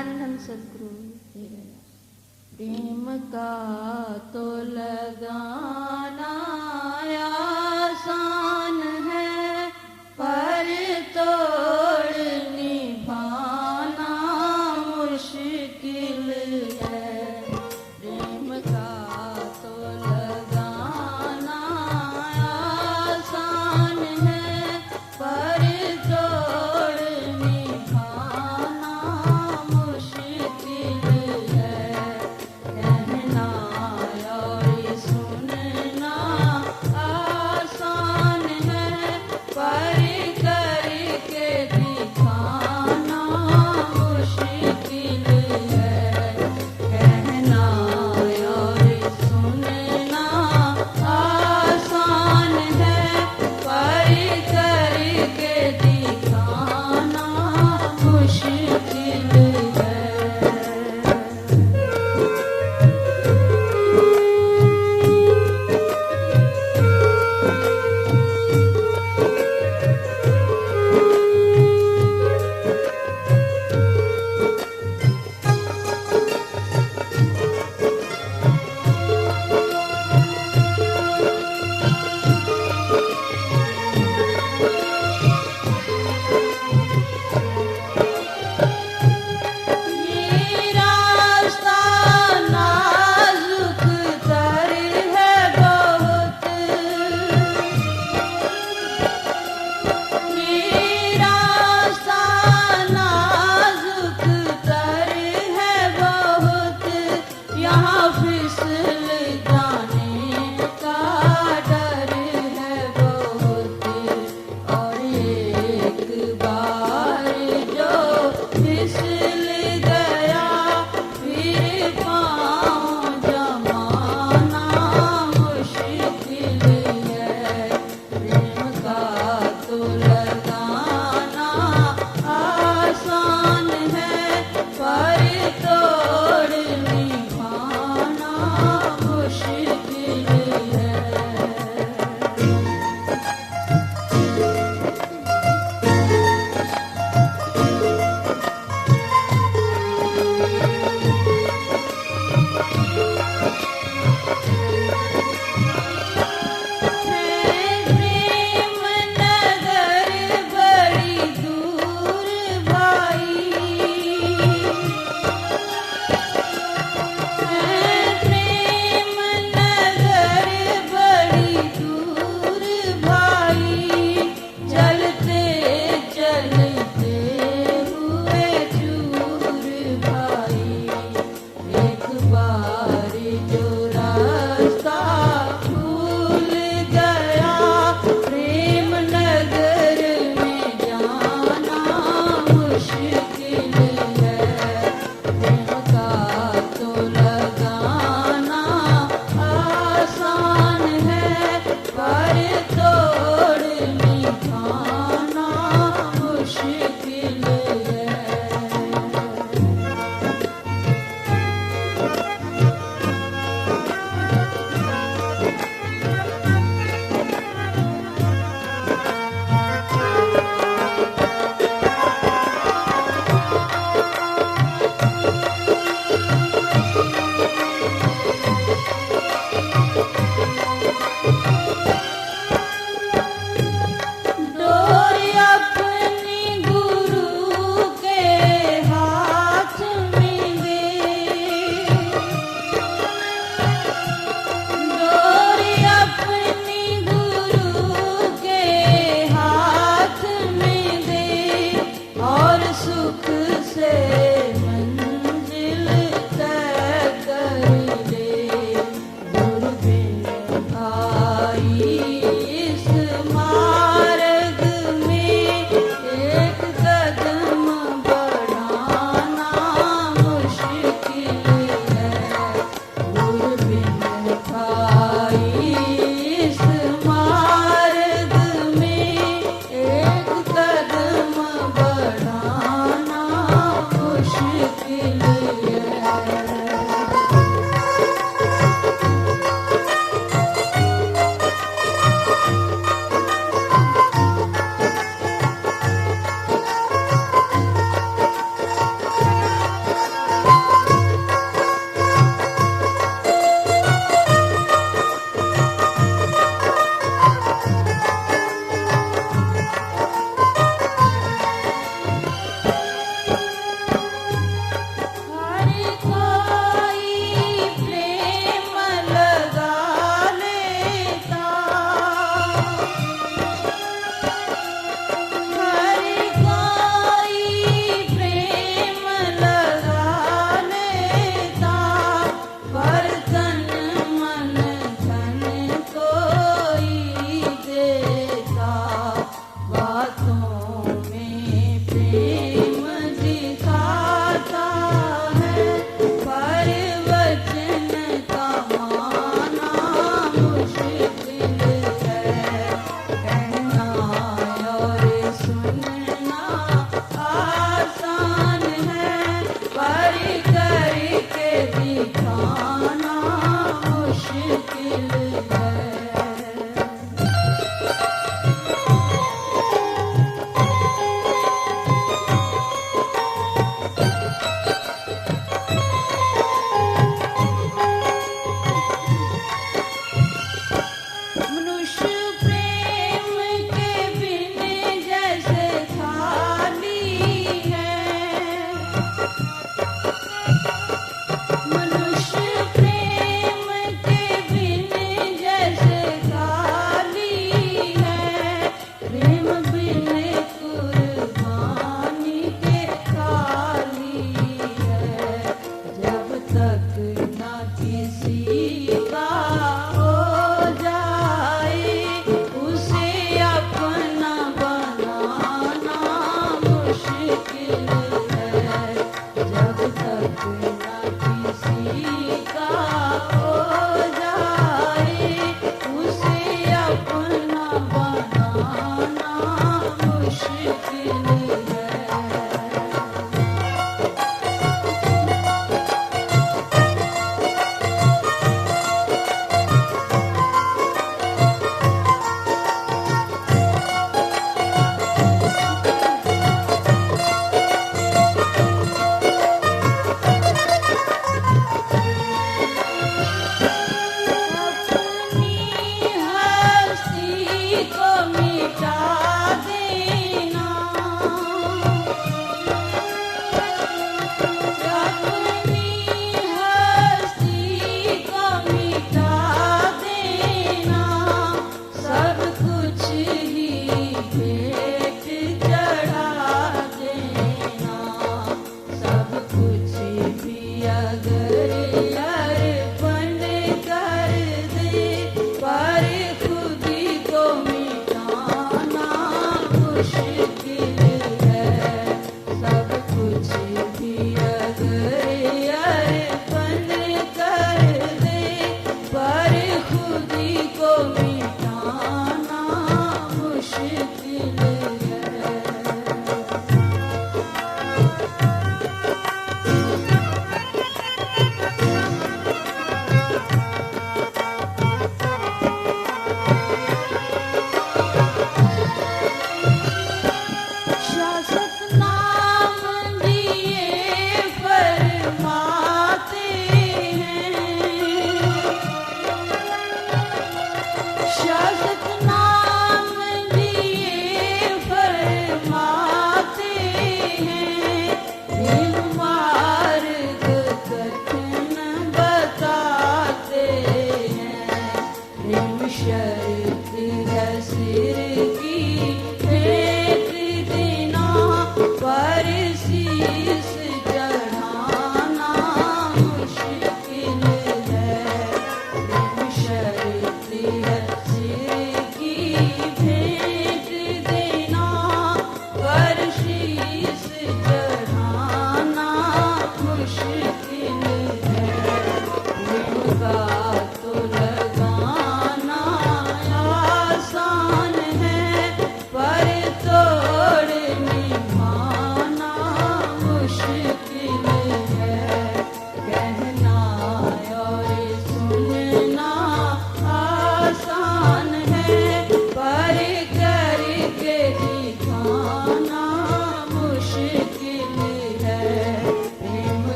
धन धन सदगुरु प्रेम का तो लगाना आसान है, पर तोड़ निभाना मुश्किल है। प्रेम का तो लगाना आसान है, पर तोड़ निभाना मुश्किल है। कहना और सुनना आसान है, पर करके दिखाना मुश्किल है। कहना और सुनना आसान है, पर करके दिखाना मुश्किल है। ये रास्ता नाजुक तर है बहुत, ये रास्ता नाजुक तर है बहुत, यहाँ फिसल जाने का डर है बहुत। और एक बार जो फिसल गया, फिर पाँव जमाना मुश्किल है। प्रेम का तो लगाना आसान है, पर तोड़ निभाना मुश्किल है। प्रेम नगर बड़ी दूर भाई, प्रेम नगर बड़ी दूर भाई। चलते चलते हुए चूर भाई, एक बार जो रास्ता भूल गया, प्रेम नगर में जाना मुश्किल है। प्रेम का तो लगाना आसान है, पर तोड़ निभाना मुश्किल है। डोरी अपनी गुरु के हाथ में दे, डोरी अपनी गुरु के हाथ में दे, और सुख से मंजिल तय कर ले। गुरु बिन भाई इस मार्ग में एक कदम बढ़ाना मुश्किल है। गुरु बिन भाई इस मार्ग में एक कदम बढ़ाना मुश्किल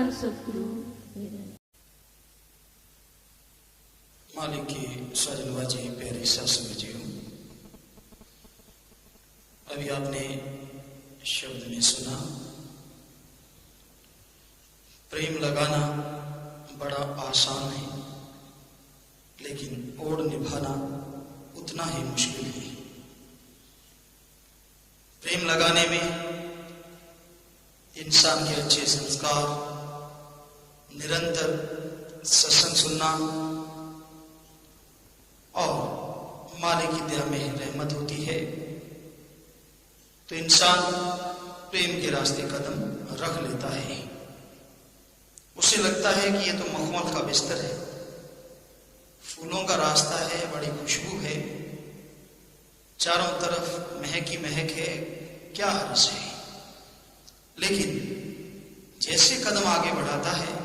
धन सतगुरु। मालिक की सजनवाजी प्यारी सासू जी, अभी आपने शब्द में सुना, प्रेम लगाना बड़ा आसान है, लेकिन ओढ़ निभाना उतना ही मुश्किल है। प्रेम लगाने में इंसान के अच्छे संस्कार, निरंतर सत्संग सुनना और मालिक की दया में रहमत होती है, तो इंसान प्रेम के रास्ते कदम रख लेता है। उसे लगता है कि ये तो मखमल का बिस्तर है, फूलों का रास्ता है, बड़ी खुशबू है, चारों तरफ महक ही महक है, क्या हर्ष है। लेकिन जैसे कदम आगे बढ़ाता है,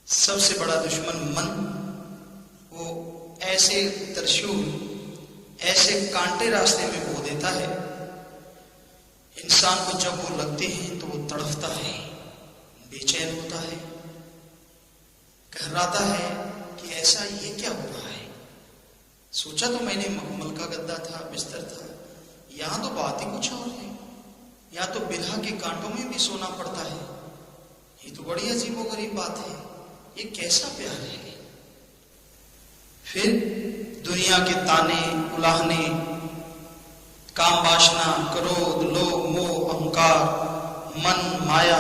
सबसे बड़ा दुश्मन मन वो ऐसे त्रिशूल, ऐसे कांटे रास्ते में बो देता है, इंसान को जब वो लगते हैं तो वो तड़फता है, बेचैन होता है, कहराता है कि ऐसा ये क्या हो रहा है। सोचा तो मैंने मखमल का गद्दा था, बिस्तर था, यहां तो बात ही कुछ और है, या तो बिरहा के कांटों में भी सोना पड़ता है। ये तो बड़ी अजीबोगरीब बात है, ये कैसा प्यार है। फिर दुनिया के ताने, उलाहने, काम वासना, क्रोध, लोभ, मोह, अहंकार, मन, माया,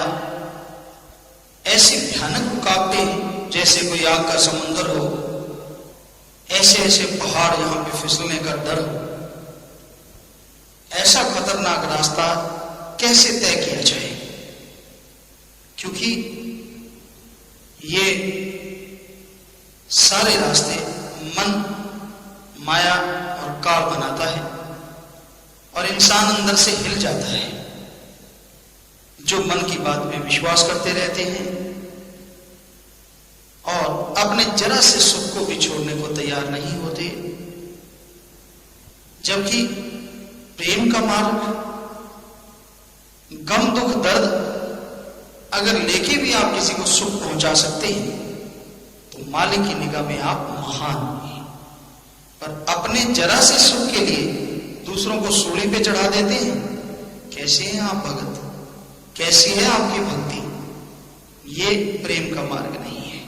ऐसी भयानक रुकावटें जैसे कोई आग का समुद्र हो, ऐसे ऐसे पहाड़ यहां पे फिसलने का डर हो, ऐसा खतरनाक रास्ता कैसे तय किया जाए। क्योंकि ये सारे रास्ते मन, माया और काल बनाता है और इंसान अंदर से हिल जाता है। जो मन की बात में विश्वास करते रहते हैं और अपने जरा से सुख को भी छोड़ने को तैयार नहीं होते, जबकि प्रेम का मार्ग, गम, दुख, दर्द अगर लेके भी आप किसी को सुख पहुंचा सकते हैं तो मालिक की निगाह में आप महान हैं। पर अपने जरा से सुख के लिए दूसरों को सूली पे चढ़ा देते हैं। कैसे हैं आप भगत, कैसी है आपकी भक्ति? ये प्रेम का मार्ग नहीं है।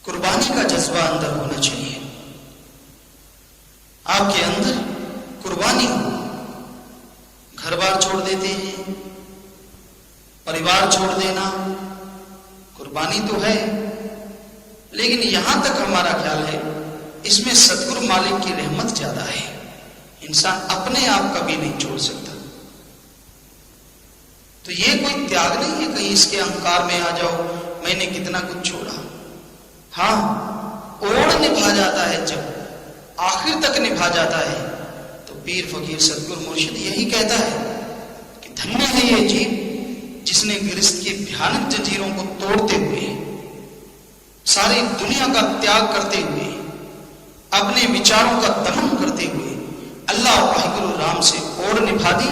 कुर्बानी का जज्बा अंदर होना चाहिए, आपके अंदर कुर्बानी हो। घर बार छोड़ देते हैं, परिवार छोड़ देना कुर्बानी तो है, लेकिन यहां तक हमारा ख्याल है इसमें सतगुरु मालिक की रहमत ज्यादा है। इंसान अपने आप कभी नहीं छोड़ सकता। तो ये कोई त्याग नहीं है कहीं इसके अहंकार में आ जाओ, मैंने कितना कुछ छोड़ा। हाँ, ओढ़ निभा जाता है, जब आखिर तक निभा जाता है तो पीर फकीर सतगुरु मुर्शिद यही कहता है कि धन्य है ये जीव जिसने गृहस्थ की भयानक जंजीरों को तोड़ते हुए, सारी दुनिया का त्याग करते हुए, अपने विचारों का दमन करते हुए अल्लाह वाहिगुरु राम से ओढ़ निभा दी।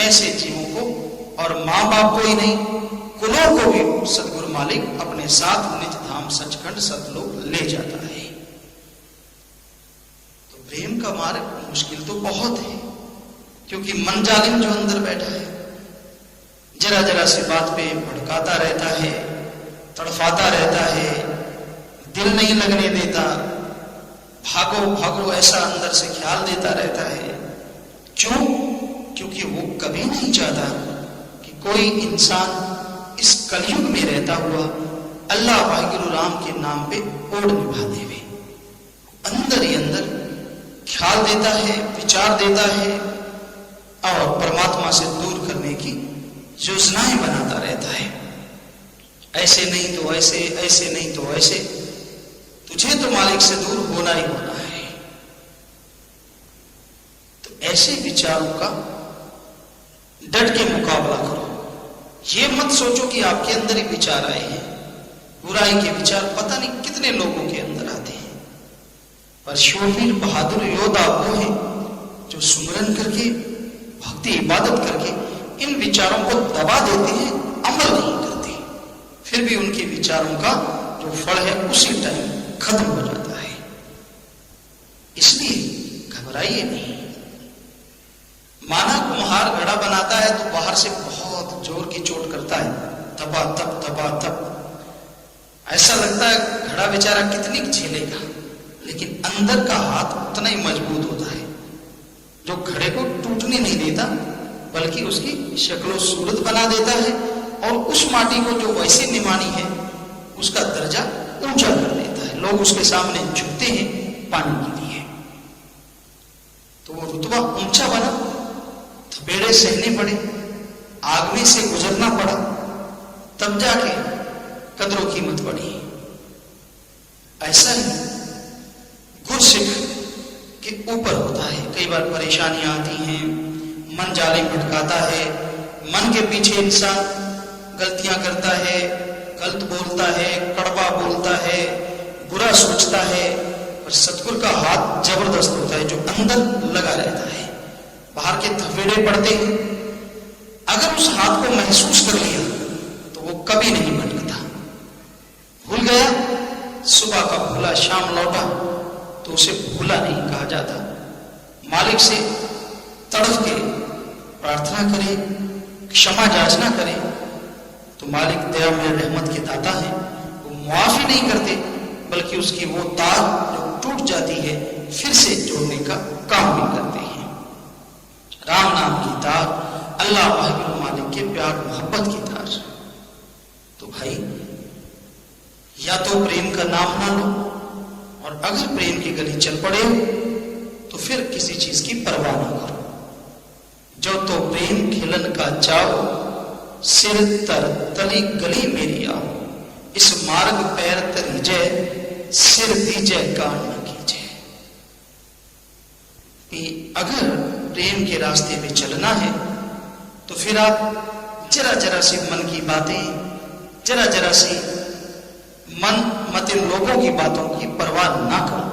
ऐसे जीवों को और मां बाप को ही नहीं, कुलों को भी सतगुरु मालिक अपने साथ निज धाम सचखंड सतलोक ले जाता है। तो प्रेम का मार्ग मुश्किल तो बहुत है, क्योंकि मन जालिम जो अंदर बैठा है, जरा जरा सी बात पे भड़काता रहता है, तड़फाता रहता है, दिल नहीं लगने देता, भागो भागो ऐसा अंदर से ख्याल देता रहता है। क्यों? क्योंकि वो कभी नहीं चाहता कि कोई इंसान इस कलयुग में रहता हुआ अल्लाह वाहिगुरु राम के नाम पे ओढ़ निभा देवे। अंदर ही अंदर ख्याल देता है, विचार देता है और परमात्मा से दूर करने की योजनाएं बनाता रहता है। ऐसे नहीं तो ऐसे, ऐसे नहीं तो ऐसे, तुझे तो मालिक से दूर होना ही होना है। तो ऐसे विचारों का डट के मुकाबला करो। ये मत सोचो कि आपके अंदर ही विचार आए हैं। बुराई के विचार पता नहीं कितने लोगों के अंदर आते हैं, पर शूरवीर बहादुर योद्धा वो है जो सुमरन करके, भक्ति इबादत करके इन विचारों को दबा देते हैं, अमल नहीं करते। फिर भी उनके विचारों का जो फल है उसी टाइम खत्म हो जाता है। इसलिए घबराइए नहीं। माना कुम्हार घड़ा बनाता है तो बाहर से बहुत जोर की चोट करता है, दबा तब ऐसा लगता है घड़ा बेचारा कितनी झेलेगा, लेकिन अंदर का हाथ उतना ही मजबूत होता है जो घड़े को टूटने नहीं देता, बल्कि उसकी शक्लो सूरत बना देता है और उस माटी को जो वैसे निमानी है उसका दर्जा ऊंचा कर देता है। लोग उसके सामने झुकते हैं पानी के लिए। तो वो रुतबा ऊंचा बना, थपेड़े सहने पड़े, आग में से गुजरना पड़ा, तब जाके कदरों कीमत बढ़ी। ऐसा ही गुरसिख के ऊपर होता है। कई बार परेशानियां आती हैं, मन जाले भटकाता है, मन के पीछे इंसान गलतियां करता है, गलत बोलता है, कड़वा बोलता है, बुरा सोचता है, पर सतगुरु का हाथ जबरदस्त होता है जो अंदर लगा रहता है। बाहर के थपेड़े पड़ते हैं, अगर उस हाथ को महसूस कर लिया तो वो कभी नहीं भटकता। भूल गया, सुबह का भूला शाम लौटा तो उसे भूला नहीं कहा जाता। मालिक से तड़फ के प्रार्थना करे, क्षमा याचना करे तो मालिक दया में रहमत के दाता है। वो माफी नहीं करते, बल्कि उसकी वो तार जो टूट जाती है फिर से जोड़ने का काम भी करते हैं। राम नाम की तार, अल्लाह वाहिगुरु मालिक के प्यार मोहब्बत की तार। तो भाई, या तो प्रेम का नाम ना लो, और अगर प्रेम की गली चल पड़े तो फिर किसी चीज की परवाह ना करो। जो तो प्रेम खिलन का चाओ, सिर तर तली गली मेरी आओ, इस मार्ग पैर तरी जय, सिर दीजय कान न कीजय। अगर प्रेम के रास्ते में चलना है तो फिर आप जरा जरा सी मन की बातें, जरा जरा सी मन मतिन लोगों की बातों की परवाह ना करो।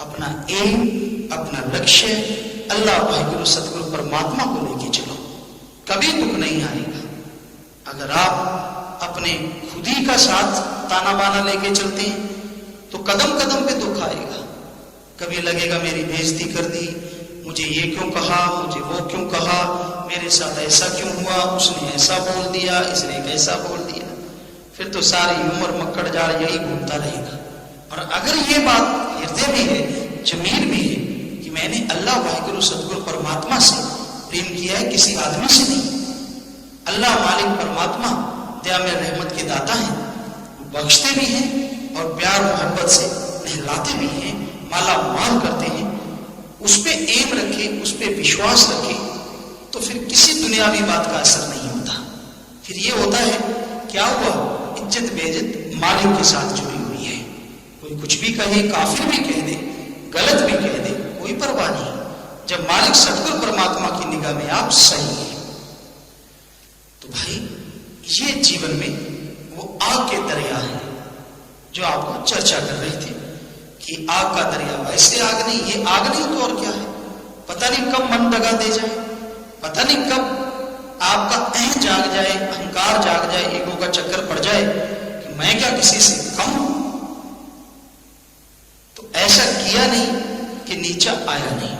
अपना एम, अपना लक्ष्य अल्लाह वाहिगुरु सतगुरु परमात्मा को लेके चलो, कभी दुख नहीं आएगा। अगर आप अपने खुद ही का साथ ताना बाना लेके चलते हैं तो कदम कदम पे दुख आएगा। कभी लगेगा मेरी बेइज्जती कर दी, मुझे ये क्यों कहा, मुझे वो क्यों कहा, मेरे साथ ऐसा क्यों हुआ, उसने ऐसा बोल दिया, इसने कैसा बोल दिया। फिर तो सारी उम्र मक्कड़ जाल यही घूमता रहेगा। और अगर ये बात हृदय में है, जमीर भी है कि मैंने अल्लाह वाहिगुरु सतगुरु परमात्मा से प्रेम किया है, किसी आदमी से नहीं। अल्लाह मालिक परमात्मा दया में रहमत के दाता है, बख्शते भी हैं और प्यार मोहब्बत से नहलाते भी हैं, माला माल करते हैं। उस पे एम रखे, उस पे विश्वास रखे तो फिर किसी दुनियावी बात का असर नहीं होता। फिर ये होता है, क्या हुआ, इज्जत बेइज्जत मालिक के साथ जुड़ी हुई है। कोई कुछ भी कहे, काफिर भी कह दे, गलत भी कह दे, कोई परवाह नहीं, जब मालिक सतगुरु परमात्मा की निगाह में आप सही है। तो भाई, ये जीवन में वो आग के दरिया है जो आपको चर्चा कर रहे थे कि आग का दरिया वैसे आग नहीं, ये आग नहीं तो और क्या है। पता नहीं कब मन दगा दे जाए, पता नहीं कब आपका अहं जाग जाए, अहंकार जाग जाए, ईगो का चक्कर पड़ जाए कि मैं क्या किसी से कम हूं। तो ऐसा किया नहीं कि नीचा आया नहीं।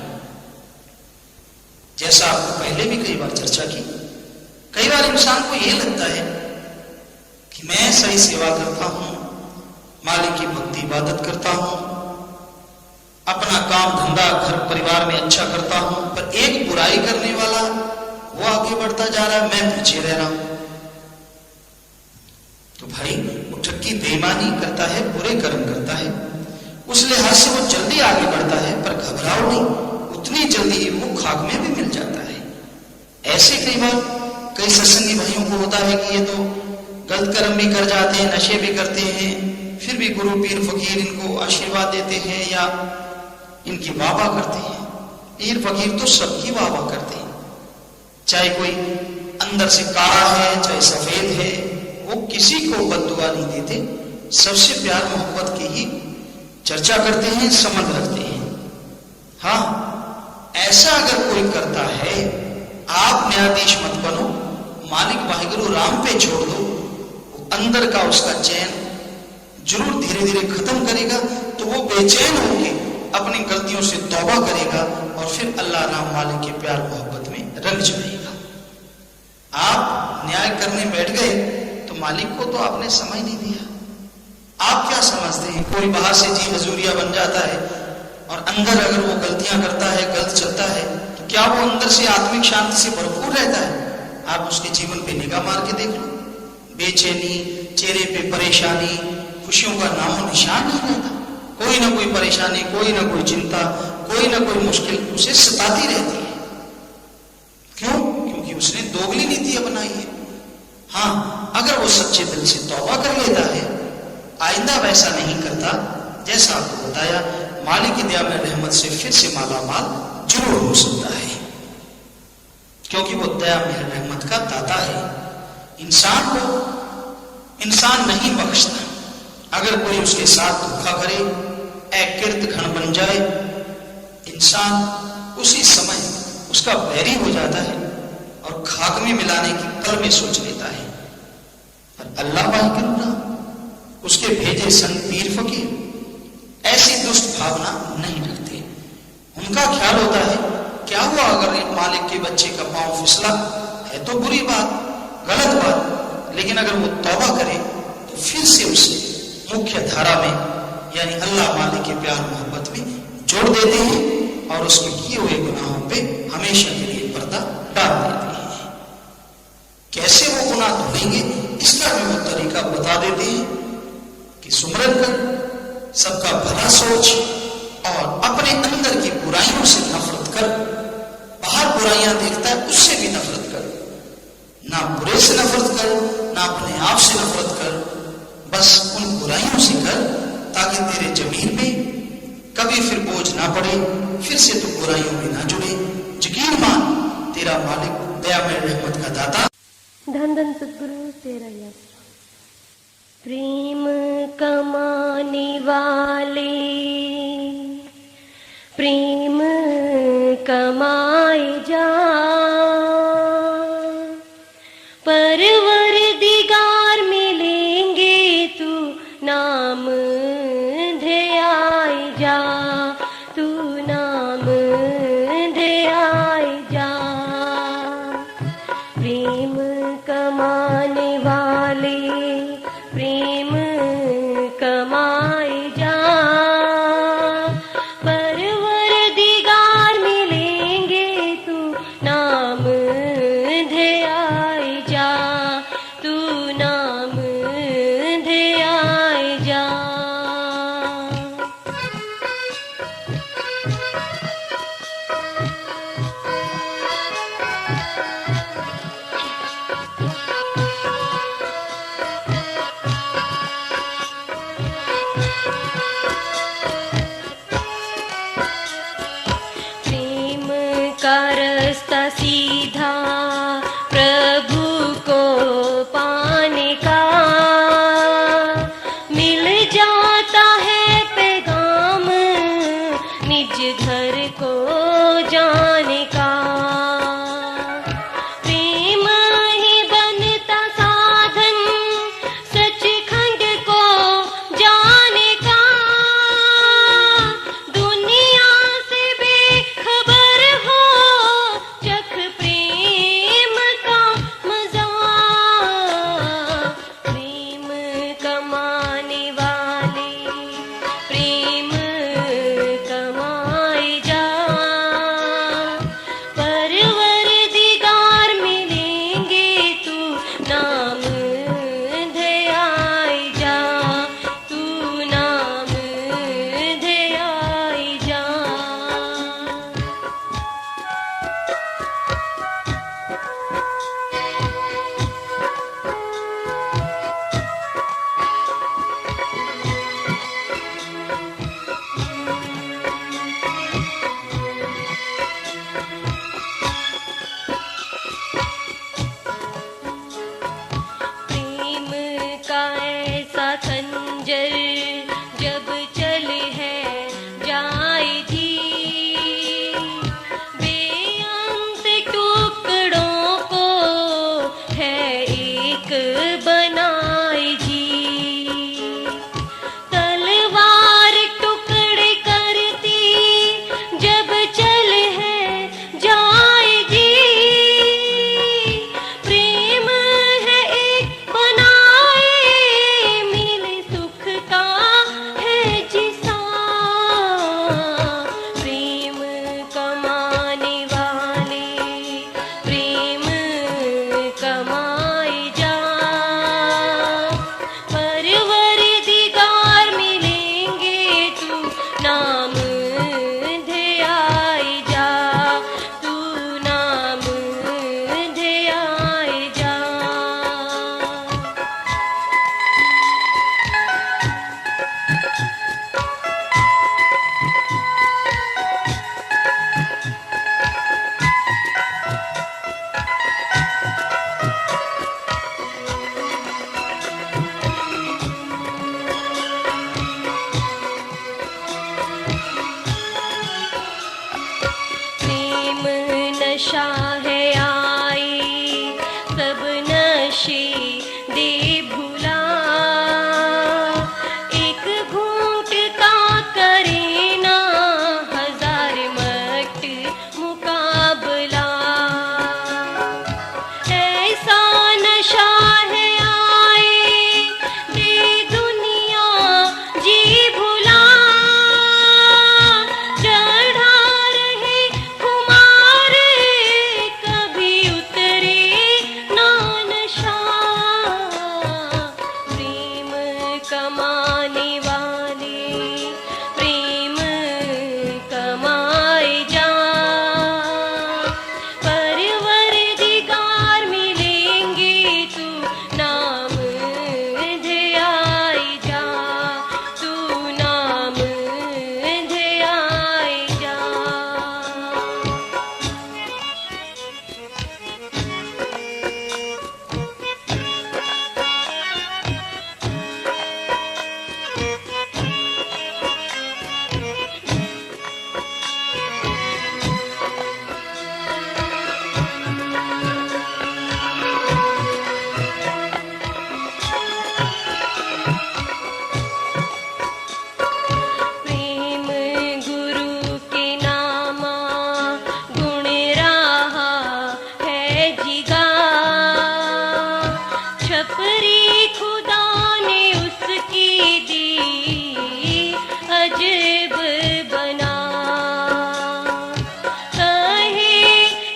जैसा आपको पहले भी कई बार चर्चा की, कई बार इंसान को यह लगता है कि मैं सही सेवा करता हूं, मालिक की भक्ति इबादत करता हूं, अपना काम धंधा घर परिवार में अच्छा करता हूं, पर एक बुराई करने वाला वो आगे बढ़ता जा रहा है, मैं पीछे रह रहा हूं। तो भाई, वो ठक्की बेईमानी करता है, बुरे कर्म करता है, उस लिहाज से वो जल्दी आगे बढ़ता है, पर घबराओ नहीं, उतनी जल्दी वो खाक में भी मिल जाता है। ऐसे कई बार कई सत्संगी भाइयों को होता है कि ये तो गलत कर्म भी कर जाते हैं, नशे भी करते हैं, फिर भी गुरु पीर फकीर इनको आशीर्वाद देते हैं या इनकी वाहवाह करते हैं। पीर फकीर तो सबकी वाहवाह करते हैं, चाहे कोई अंदर से काला है चाहे सफेद है, वो किसी को बद्दुआ नहीं देते, सबसे प्यार मोहब्बत की ही चर्चा करते हैं, संबंध रखते हैं। हाँ, ऐसा अगर कोई करता है, आप न्यायाधीश मत बनो, मालिक वाहिगुरु राम पे छोड़ दो, वो अंदर का उसका चैन जरूर धीरे धीरे खत्म करेगा, तो वो बेचैन होके अपनी गलतियों से तौबा करेगा और फिर अल्लाह राम वाले के प्यार मोहब्बत में रंग जाएगा। आप न्याय करने बैठ गए तो मालिक को तो आपने समय नहीं दिया। आप क्या समझते हैं, कोई बाहर से जी हजूरिया बन जाता है और अंदर अगर वो गलतियां करता है, गलत चलता है, तो क्या वो अंदर से आत्मिक शांति से भरपूर रहता है? आप उसके जीवन पे निगाह मार के देख लो, बेचैनी, चेहरे पे परेशानी, खुशियों का नामो निशान नहीं रहता। कोई ना कोई परेशानी, कोई ना कोई चिंता, कोई ना कोई मुश्किल उसे सताती रहती है। क्यों? क्योंकि उसने दोगली नीति अपनाई है। हाँ, अगर वो सच्चे दिल से तौबा कर लेता है, आइंदा वैसा नहीं करता, जैसा आपको बताया, मालिक की दया में रहमत से फिर से माला माल जरूर हो सकता है, क्योंकि वो दया में रहमत का दाता है। इंसान को इंसान नहीं बख्शता। अगर कोई उसके साथ धोखा करे, अकृत घन बन जाए, इंसान उसी समय उसका बैरी हो जाता है और खाक में मिलाने की पल में सोच लेता है। पर अल्लाह वाहिगुल्लाह, उसके भेजे संत पीर फकीर ऐसी दुष्ट भावना नहीं रखते। उनका ख्याल होता है, क्या हुआ अगर एक मालिक के बच्चे का पांव फिसला, है तो बुरी बात, गलत बात, लेकिन अगर वो तौबा करे तो फिर से उसे मुख्य धारा में, यानी अल्लाह मालिक के प्यार मोहब्बत में जोड़ देते हैं और उसके किए हुए गुनाहों पे हमेशा के लिए पर्दा डाल देते हैं। कैसे वो गुनाह धोएंगे, इसका भी वो तरीका बता देते हैं कि सुमरन कर, सबका भला सोच और अपने अंदर की बुराइयों से नफरत कर। बाहर बुराइयां देखता है, उससे भी नफरत कर, ना बुरे से नफरत कर, ना अपने आप से नफरत कर, बस उन बुराइयों से कर, ताकि तेरे जमीन में कभी फिर बोझ ना पड़े, फिर से तू बुराइयों में ना जुड़े। यकीन मान, तेरा मालिक दया में रहमत का दाता। धन धन सद्गुरु तेरा यश। प्रेम कमाने वाले प्रेम कमाए जा, परवरदिगार मिलेंगे तू नाम ध्याय जा, तू नाम ध्याय जा। प्रेम कमाने वाले प्रेम कमाए जा, परवरदिगार मिलेंगे तू नाम ध्याय जा, तू नाम ध्याय जा। प्रेम का रास्ता सीधा प्रभु को पाने का, मिल जाता है पैगाम निज घर को जाने का। प्रेम ही बनता साधन सचखंड को जाने का, दुनिया से बेखबर हो चख प्रेम का मजा। प्रेम कमाने वाले प्रेम कमाए जा, परवरदिगार मिलेंगे तू नाम ध्याय जा, तू नाम ध्याय जा। प्रेम का ऐसा खंजर जब चले है जाए जी, बेअंत टुकड़ों को है एक बनाए नौकरी खुदा ने उसकी दी, अजब बना। कहे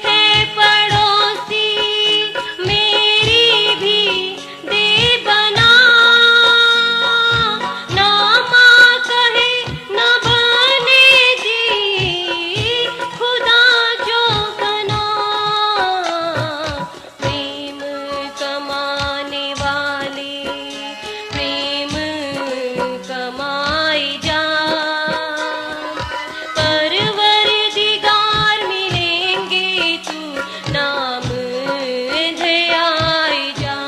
है पड़ोसी मेरी भी दे बना, ना माँ कहे न बनेगी खुदा जो बना। प्रेम कमाने वाले प्रेम कमाई जा, परवरदिगार मिलेंगे तू नाम ध्याई जा,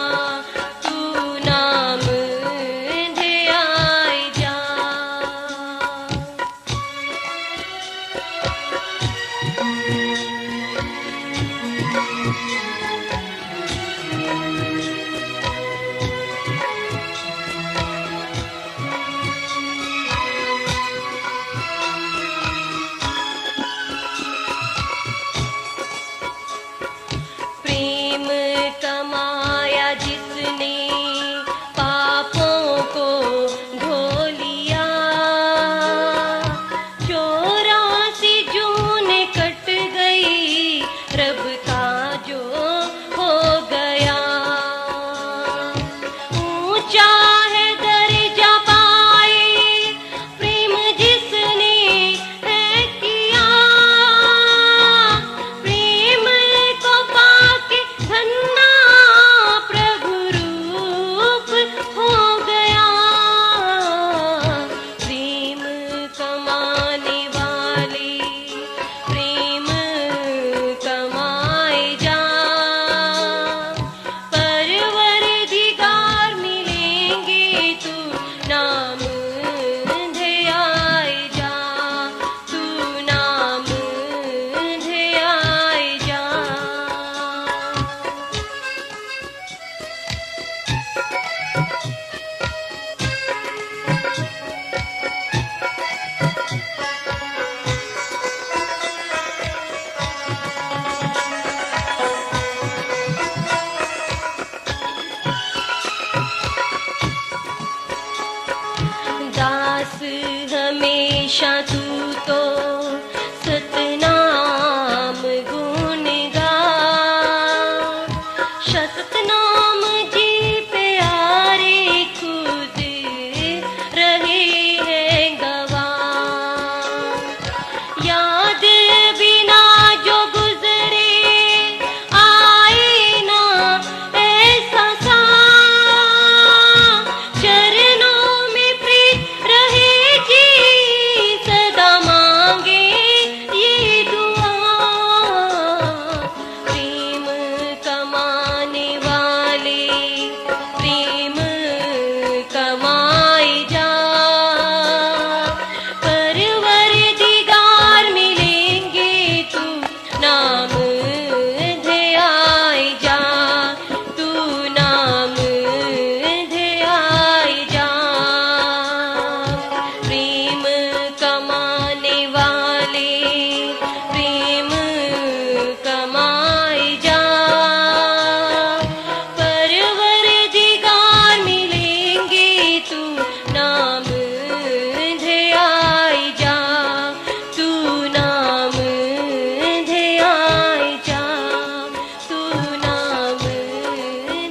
तू नाम ध्याई जा। प्रेम कमाया जिसने पापों को धो लिया, 84 जून कट गई रब का जो हो गया। ऊंचा है दर्जा पाए प्रेम जिसने है किया, प्रेम को पाके धन्ना प्रभु रूप हो गया। प्रेम कमाने वाले प्रेम कमाए जा, परवरदिगार मिलेंगे तू नाम ध्याई जा, तू नाम ध्याई जा। दास हमेशा तू तो सतनाम गुण गा, सतनाम जी प्यारे खुद रहे हैं गवाह। याद बिना जो गुजरे आए ना ऐसा सा, चरणों में प्रीत रहेगी सदा मांगे ये दुआ। प्रेम कमाने वाले प्रेम कमाई जा, परवरदिगार मिलेंगे तू नाम ध्याई जा, तू नाम ध्याई जा। प्रेम कमाने वाले प्रेम कमाई जा, परवरदिगार मिलेंगे तू नाम ध्याई जा, तू नाम ध्याई जा, तू नाम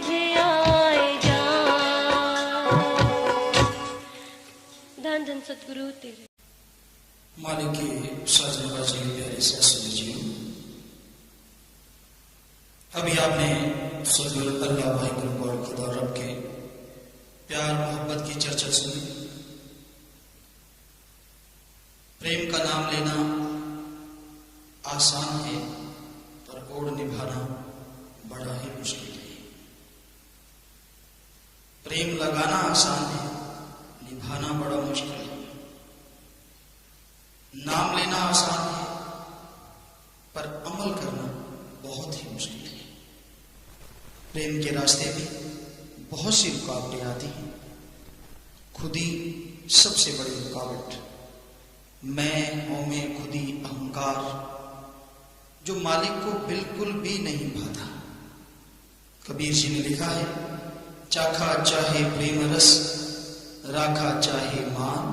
ध्याई जा। धन धन सतगुरु तेरे। मालिक के साजनबाजी प्यारे सासुर जी, अभी आपने सदगुरु अल्लाह भाई गुरु खुदा रब के प्यार मोहब्बत की चर्चा सुनी। प्रेम का नाम लेना आसान है पर ओढ़ निभाना बड़ा ही मुश्किल है। प्रेम लगाना आसान है, निभाना बड़ा मुश्किल है। नाम लेना आसान है पर अमल करना बहुत ही मुश्किल है। प्रेम के रास्ते में बहुत सी रुकावटें आती हैं, खुद ही सबसे बड़ी रुकावट। मैं में खुदी अहंकार जो मालिक को बिल्कुल भी नहीं भाता। कबीर जी ने लिखा है, चाखा चाहे प्रेम रस, राखा चाहे मान,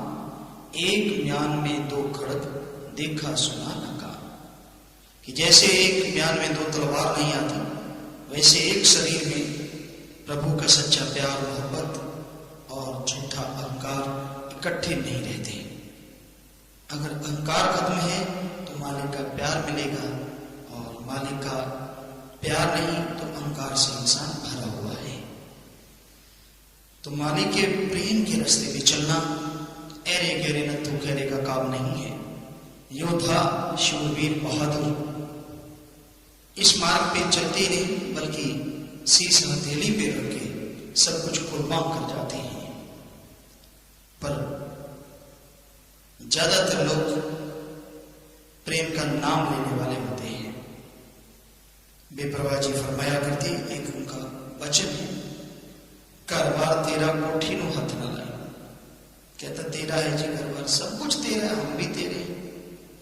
एक म्यान में दो खड़ग, देखा सुना न कान। कि जैसे एक म्यान में दो तलवार नहीं आती, वैसे एक शरीर में प्रभु का सच्चा प्यार, मोहब्बत और झूठा अहंकार इकट्ठे नहीं रहते। अगर अहंकार खत्म है तो मालिक का प्यार मिलेगा, और मालिक का प्यार नहीं तो अहंकार से इंसान भरा हुआ है। तो मालिक के प्रेम के रास्ते में चलना ऐरे गहरे नत्थु कहने का काम नहीं है। योद्धा शूरवीर बहादुर इस मार्ग पे चलते नहीं, बल्कि शीश हथेली पे रख के सब कुछ कुर्बान कर जाते हैं। पर ज्यादातर लोग प्रेम का नाम लेने वाले होते हैं। बेपरवाह जी फरमाया करते, एक उनका वचन है, घर बार तेरा कोठी नु हथ न लाए। कहता तेरा है जी घर बार, सब कुछ तेरा है, हम भी तेरे हैं,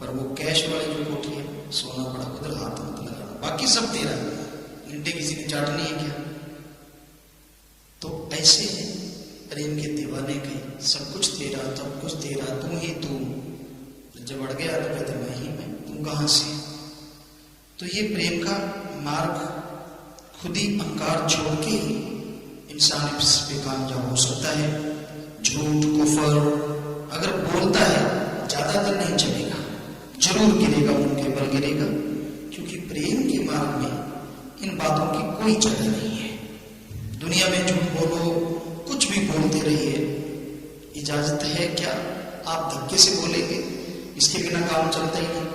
पर वो कैश वाली जो कोठी है, सोना पड़ा उधर हाथ मत लगाना, बाकी सब तेरा है, घंटे किसी ने चाटनी है क्या? तो ऐसे है प्रेम के दीवाने के, सब कुछ तेरा, सब कुछ तेरा, तू ही तू। जब अड़ गया तो कहते मैं ही मैं, तू कहां से? तो ये प्रेम का मार्ग खुद ही अहंकार छोड़ के ही इंसान इस पे कामयाब हो सकता है। झूठ कुफर अगर बोलता है ज्यादा दिन नहीं चलेगा, जरूर गिरेगा, उनके बल गिरेगा, क्योंकि प्रेम के मार्ग में इन बातों की कोई जगह नहीं है। दुनिया में झूठ बोलो, कुछ भी बोलते रहिए, इजाजत है क्या? आप धक्के से बोलेंगे, इसके बिना काम चलता ही नहीं।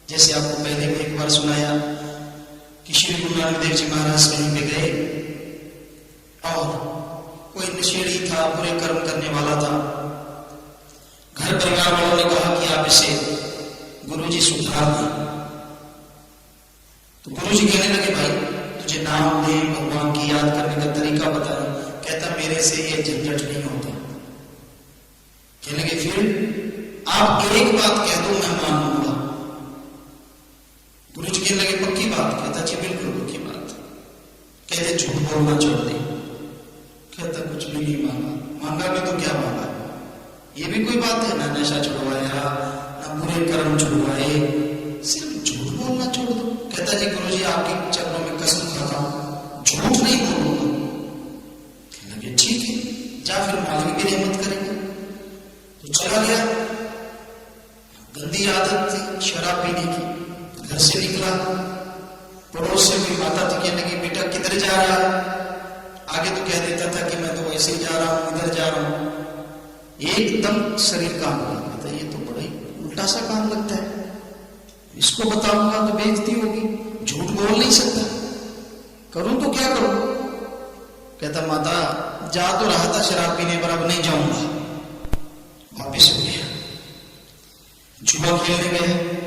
जैसे आपको पहले भी एक बार सुनाया कि श्री गुरु नानक देव जी महाराज कहीं पे गए और कोई नशेड़ी था, बुरे कर्म करने वाला था। घर परिवार वालों ने कहा कि आप इसे गुरुजी सुधार दें। तो गुरुजी कहने लगे भाई तुझे नाम दे, भगवान की याद करने का तरीका बता। कहता मेरे से ये झंझट नहीं होता। कहने लगे फिर आप एक बात कह दो मैं मान लूंगा। गुरुजी कहने लगे पक्की बात? कहता जी बिल्कुल पक्की बात। कहते झूठ बोलना छोड़ दे। कहता कुछ भी नहीं मांगा। मांगा भी तो क्या मांगा? ये भी कोई बात है? ना नशा छुड़वाया, ना बुरे कर्म छुड़वाए, सिर्फ झूठ बोलना छोड़ दो। कहता जी गुरुजी आपके चरणों में कसम खाता हूं झूठ नहीं बोलूंगा। कहने लगे ठीक है, जा फिर मालिक भी रहमत करेंगे। तो चला गया। गंदी आदत थी शराब पीने की। घर से निकला, पड़ोस से भी माता तो कहने लगी बेटा किधर जा रहा है? आगे तो कह देता था कि मैं तो वैसे ही जा रहा हूं, इधर जा रहा हूं। एकदम शरीर काम करता है। ये तो बड़ा ही उल्टा सा काम लगता है, इसको बताऊंगा तो बेइज्जती होगी, झूठ बोल नहीं सकता, करूं तो क्या करूं? कहता माता जा तो रहा था शराब पीने पर, अब नहीं जाऊंगा। वापिस हो गया। जुआ खेलने गए।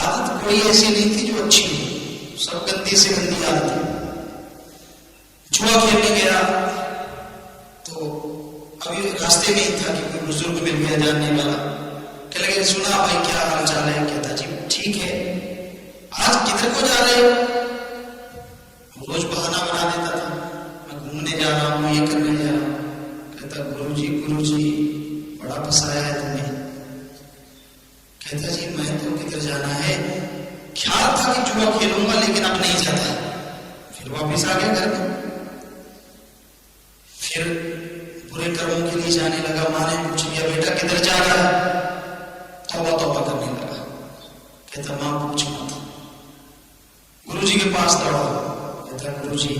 आदत कोई ऐसी नहीं थी जो अच्छी हो, सब गंदी से गंदी आदत है। जुआ खेलने गया तो अभी रास्ते में ही था कि कोई बुजुर्ग मिल गया जानने वाला। कह लगे सुना भाई क्या हाल चाल है? कहता जी ठीक है। आज किधर को जा रहे हो? रोज बहाना बना देता था, मैं घूमने जा रहा हूं, ये करने जा रहा हूं। कहता गुरुजी बड़ा फंसाया है तुमने। कहता जी मैं तो किधर जाना है, ख्याल था कि जुआ खेलूंगा लेकिन अब नहीं जाता। फिर वापिस आ गया घर में। फिर बुरे कर्मों के लिए जाने लगा। माँ ने पूछ लिया बेटा किधर जा रहा है? तौबा करने लगा। कहता माँ पूछ मत। गुरुजी के पास दौड़ा। कहता गुरुजी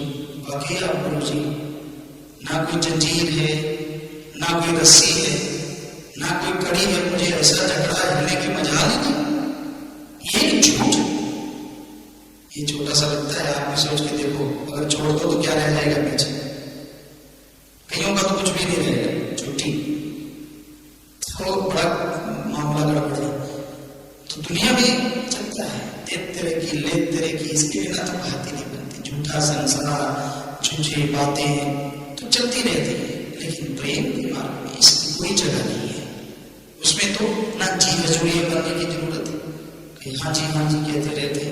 वाकई आप गुरुजी, ना कोई जंजीर है, ना कोई रस्सी है, ना कोई कड़ी है, मुझे ऐसा झगड़ा हिलने की मजाल ही नहीं। ये झूठ, ये छोटा सा लगता है, आप भी सोच के देखो, अगर छोड़ दो तो क्या रह जाएगा पीछे? कईयों का तो कुछ भी नहीं रहेगा, झूठी। तो बड़ा मामला गड़बड़ है। तो दुनिया में चलता है देख तेरे की ले तेरे की, इसके बिना तो बात ही नहीं बनती। झूठा संसार, झूठी बातें तो चलती रहती है, लेकिन प्रेम के मार्ग में इसकी कोई जगह नहीं है। उसमें तो ना जी हजूरी करने की जरूरत है कि हाँ जी कहते रहते,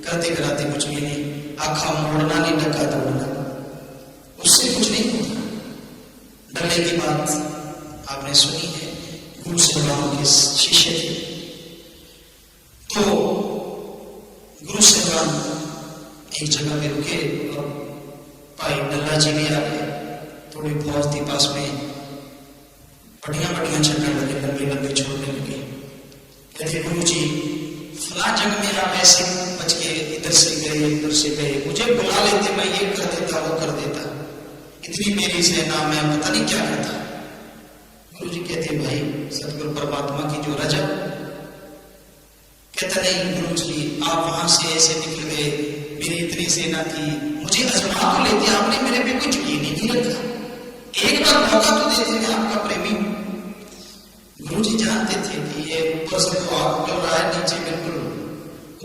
करते कराते कुछ भी नहीं। आखा मोड़ना नहीं, डका दौड़ना, उससे कुछ नहीं डल्ले की बात आपने सुनी है, गुरु साहिबान के शिष्य थे। तो गुरु साहिबान एक जगह पे रुके और भाई डल्ला जी भी आ गए। थोड़ी फौज थी पास में, बढ़िया बढ़िया चलने लगे, लंबे लंबे छोड़ने लगे। कहते गुरु जी फला जगह में आप ऐसे बच के इधर से गए उधर से गए, मुझे बुला लेते, मैं ये कर देता वो कर देता, इतनी मेरी सेना में पता नहीं क्या करता। गुरु जी कहते भाई सतगुरु परमात्मा की जो रजा। कहता नहीं गुरु जी आप वहां से ऐसे निकल गए, मेरी इतनी सेना थी, मुझे आजमा तो लेते, आपने मेरे पे कुछ यकीन नहीं रखा, एक बार मौका तो देते, मैं आपका प्रेमी हूं। गुरु जी जानते थे कि ये ऊपर से तो आग चल रहा है, नीचे बिल्कुल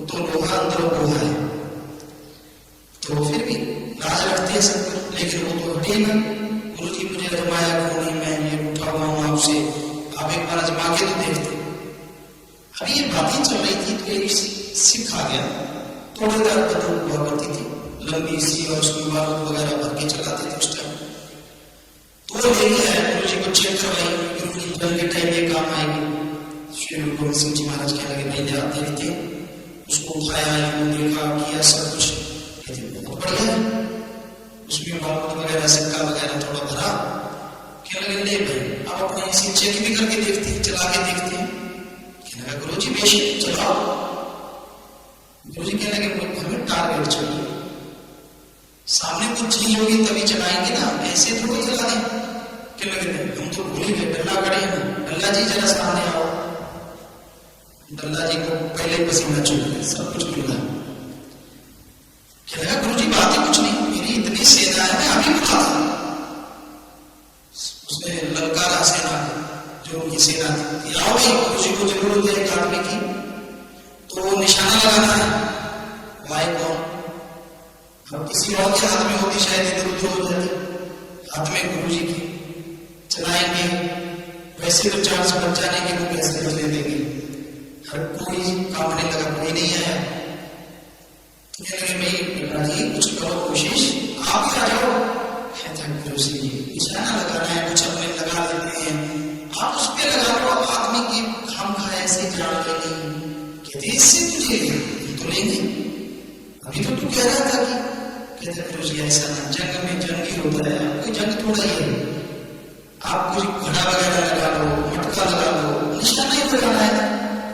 तो लोहा अंदर लोहा है, तो फिर भी लाज रखते हैं सब, लेकिन वो तो हटे ना। गुरु जी मुझे आजमाया क्यों नहीं, मैं ये उठा हुआ हूं आपसे, आप एक बार आजमा के तो देखते। अभी ये बातें चल रही थी तो एक सिख आ गया, थोड़ी देर बदल हुआ करती थी, लंबी सी, और उसकी बारूद वगैरह भर के चलाते थे उस टाइम। तो ले गया गुरु जी को चेक करवाई, गुरु जी जल के टाइम ये काम आएगी। श्री गुरु गोविंद सिंह जी महाराज कहने लगे नहीं जाते रहते, उसको उठाया, देखा किया सब कुछ, बहुत बढ़िया है। उसमें बारूद वगैरह सिक्का वगैरह थोड़ा भरा, कहने लगे ले भाई आप अपने इसी चेक भी करके देखते हैं, चला के देखते हैं। कहने लगा गुरु जी बेशक चलाओ। गुरु जी कहने लगे हमें टारगेट चाहिए, सामने कुछ चीज होगी तभी चलाएंगे ना, ऐसे थोड़ी चला दें। कहने लगे हम तो भूल ही गए, डल्ला खड़े हैं ना, डल्ला जी जरा सामने आओ। डल्ला जी को पहले पसीना चुभ गया, सब कुछ मिला। कहने लगा गुरु जी बात ही कुछ नहीं, मेरी इतनी सेना है, मैं अभी बुला था। उसने ललकारा सेना जो उनकी सेना थी, आओ भाई गुरु जी को जरूरत है एक आदमी की, तो निशाना लगाना है, वाई कौन, अब किसी और के हाथ में होती शायद इधर उधर हो जाती, हाथ में गुरु जी की चलाएंगे, वैसे तो चांस बच जाने के वो कैसे बदले देंगे। हर कोई कांपने लगा, कोई नहीं आया। तो कहने लगे बेटा जी कुछ करो कोशिश, आप ही आ जाओ। कहता गुरु जी निशाना लगाना है, कुछ अपने लगा देते हैं, आप उस पर लगा लो, आदमी की हम खाए ऐसे जान के नहीं। कहते इससे तुझे तो लेंगे, अभी तो तू कह रहा था कि, कहते गुरु जी ऐसा ना, जंग में जंग ही होता है, कोई जंग थोड़ा ही है, आप कुछ घड़ा वगैरह लगा लो, मटका लगा लो, निशाना ही लगाना है।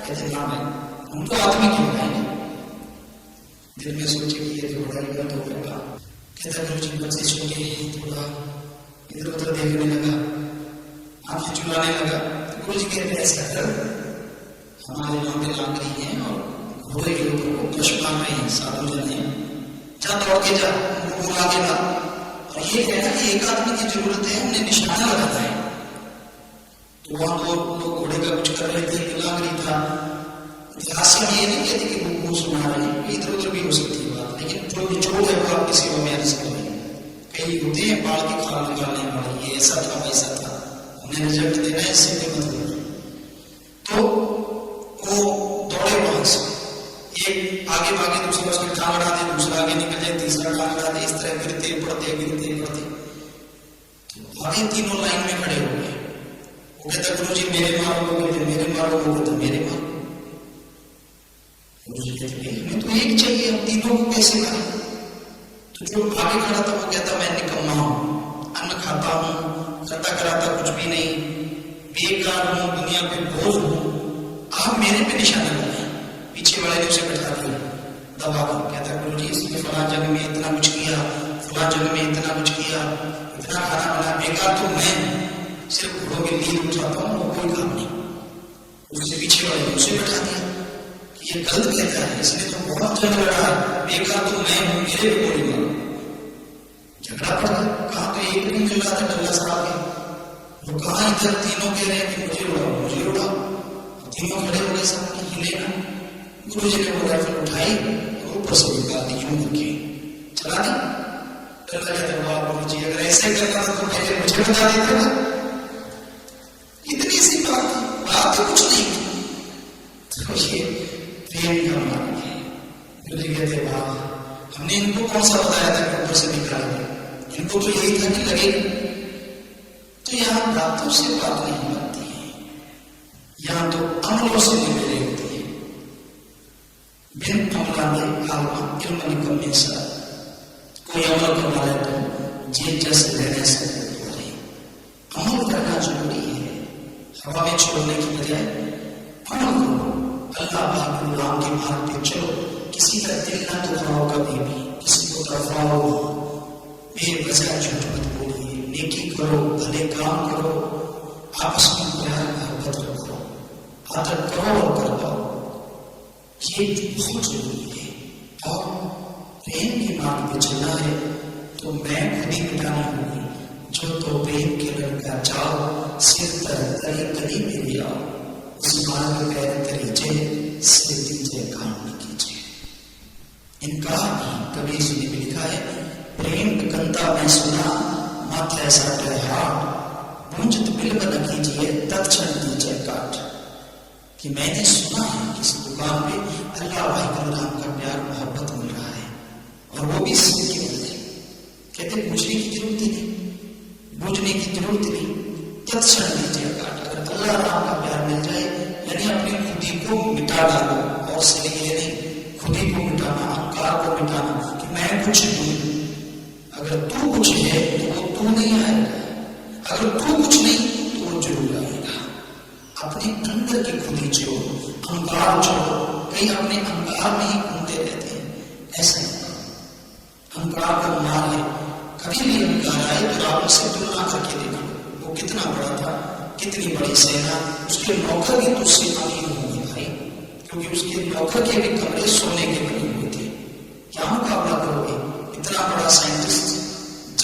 कहते ना भाई हम तो आदमी क्यों खाएंगे। दिल में सोचे कि ये तो बड़ा गलत हो गया। कहता गुरु जी बच्चे छोटे, थोड़ा इधर उधर देखने लगा, आंखें चुराने लगा। गुरु जी कहते ऐसा कर, हमारे लंबे लाकड़ी हैं और घोड़े के ऊपर वो पशुपान रहे हैं, साधु जन हैं, जा दौड़ के जा, उनको बुला के ला, और ये कहना कि एक आदमी की जरूरत है, हमने निशाना लगाना है। तो वहां दो लोग घोड़े का कुछ कर रहे थे, लाकड़ी था। इतिहास में ये नहीं कहते कि वो सुना रहे हैं, इधर उधर भी हो सकती है बात, लेकिन जो निचोड़ है वो आपकी सेवा में अर्ज कर रहे हैं। कई होते हैं बाल की खाल निकालने वाले, ये ऐसा था वैसा था, उन्हें रिजल्ट देना है, इससे कोई मतलब। तो वो दौड़े वहां से, एक आगे भागे, दूसरा उसकी टांग अड़ा दे, दूसरा आगे निकल जाए, तीसरा टांग अड़ा दे, इस तरह गिरते पड़ते गिरते पड़ते आगे तीनों लाइन में खड़े हो गए। वो कहता गुरु जी मेरे मारो, वो कहते मेरे मारो, वो कहता मेरे मारो। गुरु जी कहते हमें तो एक चाहिए, हम तीनों को कैसे मारे। तो जो आगे खड़ा था वो कहता मैं निकम्मा हूं, अन्न खाता हूं, करता कराता कुछ भी नहीं, बेकार हूं, दुनिया पे बोझ हूं, आप मेरे पे निशाना लगाए। पीछे वाले ने उसे बैठा दिया दबा कर। कहता गुरु जी इसने फला जगह में इतना कुछ किया, फला जगह में इतना कुछ किया, इतना खाना बना, बेकार तो मैं सिर्फ घोड़ों की नींद उठाता हूँ, वो कोई काम नहीं। उससे पीछे वाले ने उसे बैठा दिया कि ये गलत कहता है, इसने तो बहुत जंग लड़ा है, बेकार तो मैं हूँ, मेरे भी गोली मारो। झगड़ा पड़ गया, कहा तो एक भी मिल रहा था डल्ला साहब के, वो कहा इधर तीनों कह रहे हैं कि मुझे उड़ाओ मुझे उड़ाओ, तीनों खड़े हो गए, सामने हिले ना। गुरु जी ने वो राइफल उठाई और ऊपर से निकाल दी, यूं करके चला दी। डल्ला कहते वाह गुरु जी अगर ऐसे करना था तो पहले मुझे बता देते ना, इतनी सी बात तो कुछ नहीं। तो ये प्रेम का मार्ग है। गुरु जी कहते वाह हमने इनको कौन सा बताया था कि ऊपर से निकालेंगे, इनको तो यही था कि लगे तो यहाँ बातों से बात नहीं बनती है, यहाँ तो अमलों से निकले होती है। बिन अमलाने आलमा इल्म निकलने सा कोई अमल करवा ले तो जे जैसे रहने से अमल करना जरूरी है। हवा में छोड़ने की बजाय अमल करो, अल्लाह भाई राम के मार्ग पे चलो, किसी का दिल ना दुखाओ कभी भी, किसी को तरफाओ, बेवजह झूठ मत बोलिए, नेकी करो, भले काम करो, आपस में प्यार मोहब्बत रखो, आदत करो और करवाओ, ये बहुत जरूरी है। और प्रेम के मार्ग पे चलना है तो मैं खुद ही मिटानी होगी, जो तो प्रेम के लड़का जाओ, सिर तर तरी कली में ले आओ, उस मार्ग पैर तरीजे सिर दीजे काम न कीजिए। इनका कबीर जी ने भी लिखा है, प्रेम गंदा मैं सुना मत ऐसा हाट, मुंजत बिल्ब न कीजिए तत्क्षण दीजिए काट। कि मैंने सुना है किसी दुकान पे अल्लाह भाई राम का प्यार मोहब्बत मिल रहा है और वो भी सबके बदले, कहते पूछने की जरूरत ही नहीं, बूझने की जरूरत नहीं, तत्क्षण दीजिए काट। अगर अल्लाह राम का प्यार मिल जाए यानी अपनी खुदी को मिटा डालो, और से ये नहीं खुदी को मिटाना, अहंकार को मिटाना कि मैं कुछ हूं। अगर तू कुछ है तो वो तू नहीं आएगा, अगर तू कुछ नहीं तो वो जरूर आएगा। अपने अंदर की खुदी छोड़ो, अहंकार छोड़ो, कई अपने अहंकार में ही घूमते रहते हैं, ऐसा नहीं करो। अहंकार का मार है, कभी भी अहंकार आए तो आप उससे तुलना करके देखो, वो कितना बड़ा था, कितनी बड़ी सेना, उसके नौकर की तुझसे अमीर होंगे भाई, क्योंकि उसके नौकर के भी कमरे सोने के बने हुए थे। क्या मुकाबला करोगे? इतना बड़ा साइंटिस्ट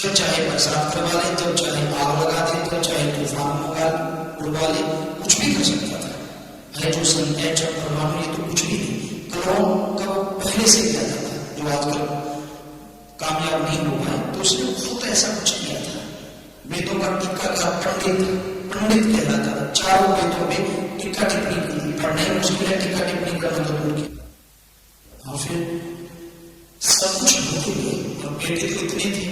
जब चाहे बरसात करवा ले, जब चाहे आग लगा दे, जब चाहे तूफान उड़वा ले, कुछ भी कर सकता था। हाइड्रोजन, एटम, परमाणु ये तो कुछ भी नहीं, करोड़ों का पहले से किया था, जो आजकल कामयाब नहीं हो पाए, तो उसने खुद ऐसा कुछ किया था। वेदों का टीका का पंडित कहलाता था, चारों वेदों में टीका टिप्पणी की, पढ़ना ही मुश्किल है, टीका टिप्पणी करना तो दूर की। और फिर सब कुछ होते हुए, और बेटे तो इतने थे,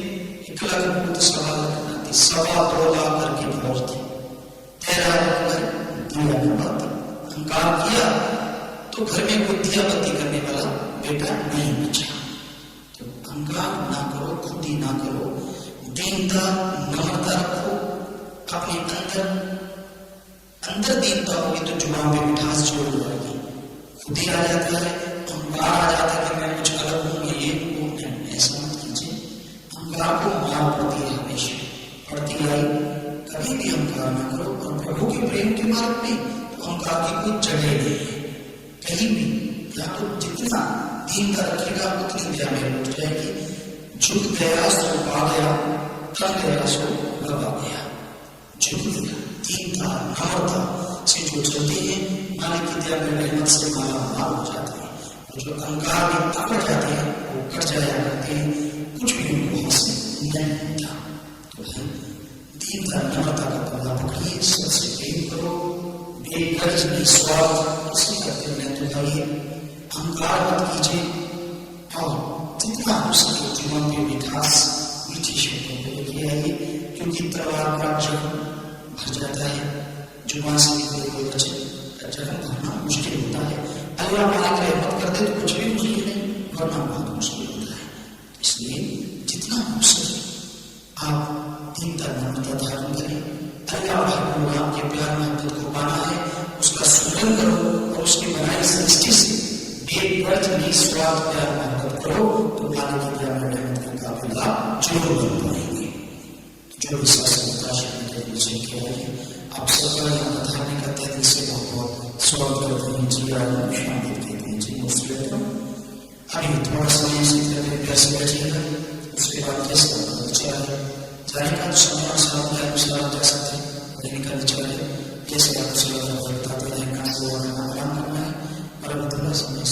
1 लाख तो सवाल रखना थी, 2.25 लाख करके फौज थी, तेरा दिया बात अहंकार किया तो घर में कोई दिया बत्ती करने वाला बेटा नहीं बचा। तो अहंकार ना करो, खुदी ना करो, दीनता नम्रता रखो, अपने अंदर दीनता होगी तो जुबान पे मिठास जोड़ जाएगी। खुदी आ जाता है, अहंकार आ जाता है कि मैं कुछ अलग हूँ, ये हूँ, ऐसा मत कीजिए। अहंकार को मार पड़ती है, हमेशा पड़ती आई, कभी भी अहंकार न करो। और प्रभु के प्रेम के मार्ग में तो अहंकार की कोई जगह नहीं है कहीं भी। या तो जितना दीनता रखेगा उतनी दया में उठ जाएगी। झुक गया सो पा गया, थक गया सो गवा गया। झुक गया, दीनता नम्रता से जो चलते हैं, मालिक की दया में रहमत से माला माल हो जाते हैं। और जो अहंकार में अकड़ जाते हैं वो कट जाया करते हैं, कुछ भी उनको हासिल नहीं होता। तो दीनता नम्रता का पल्ला पकड़िए, सबसे प्रेम करो, बेगर्ज निस्वार्थ किसी का दिल न दुखाइए, अहंकार मत कीजिए, और जितना हो सके जीवन में मिठास मीठी शब्दों को लेके आइए, क्योंकि तलवार का जख्म भर जाता है, जुबान से निकले हुए बच्चे का जख्म भरना मुश्किल होता है। अल्लाह मालिक रहमत कर दे तो कुछ भी मुश्किल नहीं, भरना बहुत मुश्किल होता है। इसलिए जितना हो सके आप दीनता नम्रता धारण करें। अल्लाह भाई आपके प्यार मोहब्बत को पाना है, उसका सुमिरन करो और उसकी बनाई सृष्टि से बेगर्ज निस्वार्थ प्यार मोहब्बत करो, तो मालिक की दया में रहमत का काबिल आप जरूर बन पाएंगे। जो विश्वास आप सबका यहाँ बधाने का तहत से बहुत स्वागत करते हैं जी। शामिल कहते हैं जी मुस्लिम। अभी थोड़ा समय से प्यार से बैठिएगा, उसके बाद जैसे जाने का समय अनुसार जा सकते हैं, लेने का विचार है जैसे आप बताते हैं, आराम करना है, और अभी थोड़ा समय